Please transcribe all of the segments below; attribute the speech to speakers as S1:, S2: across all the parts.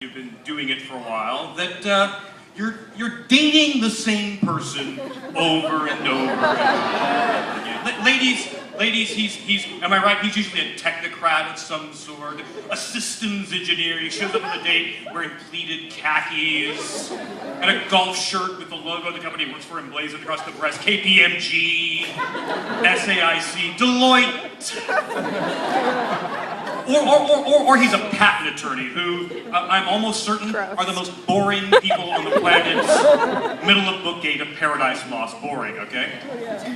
S1: you've been doing it for a while, that you're dating the same person over and over again. Ladies, he's am I right? He's usually a technocrat of some sort, a systems engineer. He shows up on the date wearing pleated khakis and a golf shirt with the logo of the company he works for emblazoned across the breast. KPMG, SAIC, Deloitte. Or he's a patent attorney who, I'm almost certain, are the most boring people on the planet. Middle of book gate of Paradise Lost. Boring, okay?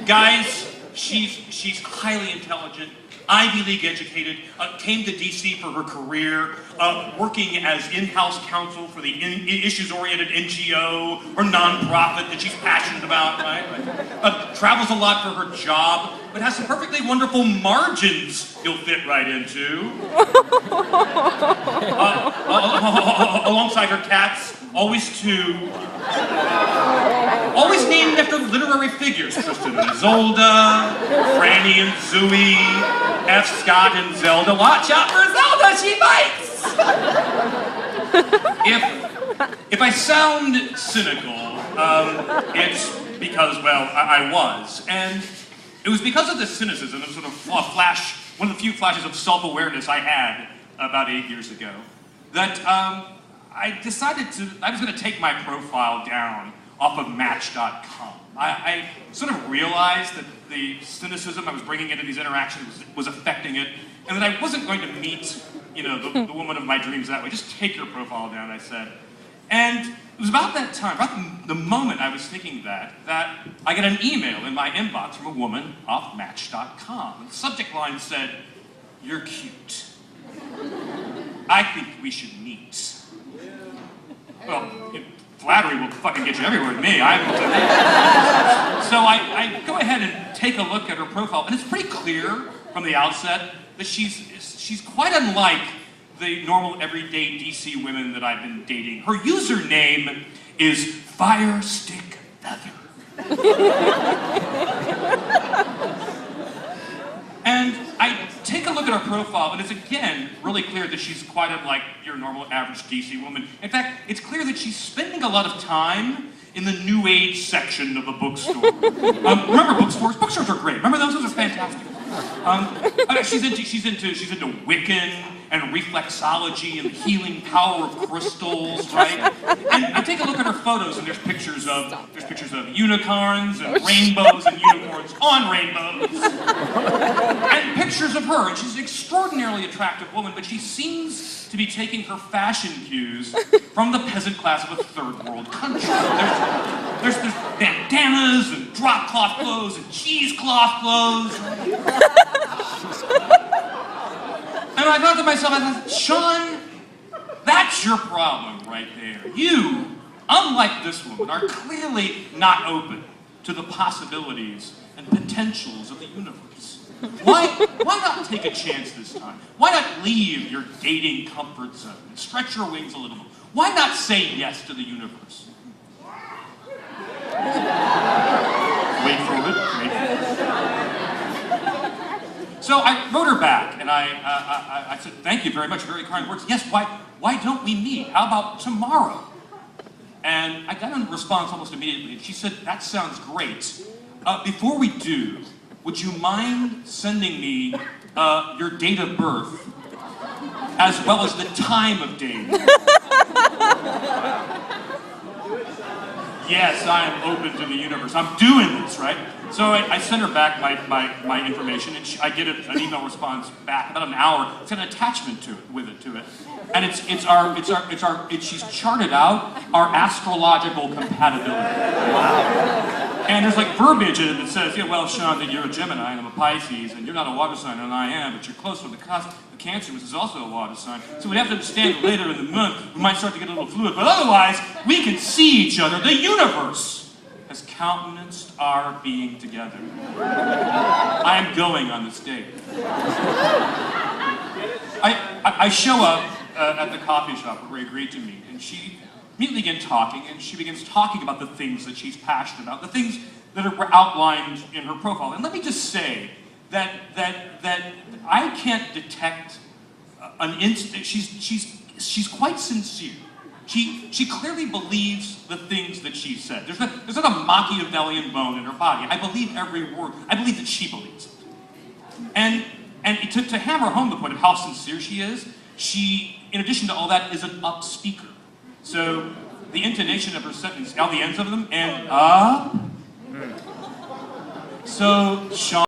S1: Guys, she's highly intelligent, Ivy League educated, came to DC for her career, working as in-house counsel for the issues-oriented NGO or nonprofit that she's passionate about, right? Travels a lot for her job, but has some perfectly wonderful margins you'll fit right into. Alongside her cats, always named after literary figures. Tristan and Isolde, Franny and Zooey, F. Scott and Zelda. Watch out for Zelda, she bites! If I sound cynical, it's because, well, I was. And it was because of this cynicism, of sort of one of the few flashes of self-awareness I had about 8 years ago, that I decided I was going to take my profile down off of Match.com. I sort of realized that the cynicism I was bringing into these interactions was affecting it, and that I wasn't going to meet, the woman of my dreams that way. Just take your profile down, I said. And it was about that time, about the moment I was thinking that I got an email in my inbox from a woman off Match.com. The subject line said, "You're cute. I think we should meet." Well, flattery will fucking get you everywhere with me. So I go ahead and take a look at her profile, and it's pretty clear from the outset that she's quite unlike the normal everyday DC women that I've been dating. Her username is Fire Stick Feather. And I take a look at her profile, and it's again really clear that she's quite unlike your normal average DC woman. In fact, it's clear that she's spending a lot of time in the New Age section of a bookstore. Remember bookstores? Bookstores are great. Remember those? Those are fantastic. She's into Wiccan and reflexology and the healing power of crystals, right? And I take a look at her photos, and there's pictures of unicorns and rainbows and unicorns on rainbows, and pictures of her. And she's an extraordinarily attractive woman, but she seems to be taking her fashion cues from the peasant class of a third world country. There's bandanas and drop cloth clothes and cheesecloth clothes. And I thought to myself, Sean, that's your problem right there. You, unlike this woman, are clearly not open to the possibilities and potentials of the universe. Why not take a chance this time? Why not leave your dating comfort zone and stretch your wings a little bit? Why not say yes to the universe? Wait for it. So I wrote her back, and I said, "Thank you very much, very kind words. Yes, why don't we meet? How about tomorrow?" And I got a response almost immediately, and she said, "That sounds great. Before we do, would you mind sending me your date of birth, as well as the time of day?" Yes, I am open to the universe. I'm doing this, right? So I send her back my information, and I get an email response back about an hour. It's got an attachment to it, and she's charted out our astrological compatibility. Wow. And there's like verbiage in it that says, "Yeah, well, Sean, that you're a Gemini and I'm a Pisces, and you're not a water sign and I am, but you're close to the cusp of Cancer, which is also a water sign. So we have to understand that later in the month we might start to get a little fluid, but otherwise we can see each other. The universe has countenanced our being together. I am going on this date." I show up at the coffee shop where we agreed to meet, and she immediately begins talking about the things that she's passionate about, the things that are outlined in her profile. And let me just say that I can't detect an instant. She's she's quite sincere. She clearly believes the things that she said. There's not a Machiavellian bone in her body. I believe every word. I believe that she believes it. And to hammer home the point of how sincere she is, she, in addition to all that, is an up speaker. So the intonation of her sentence, all the ends of them, and so Sean.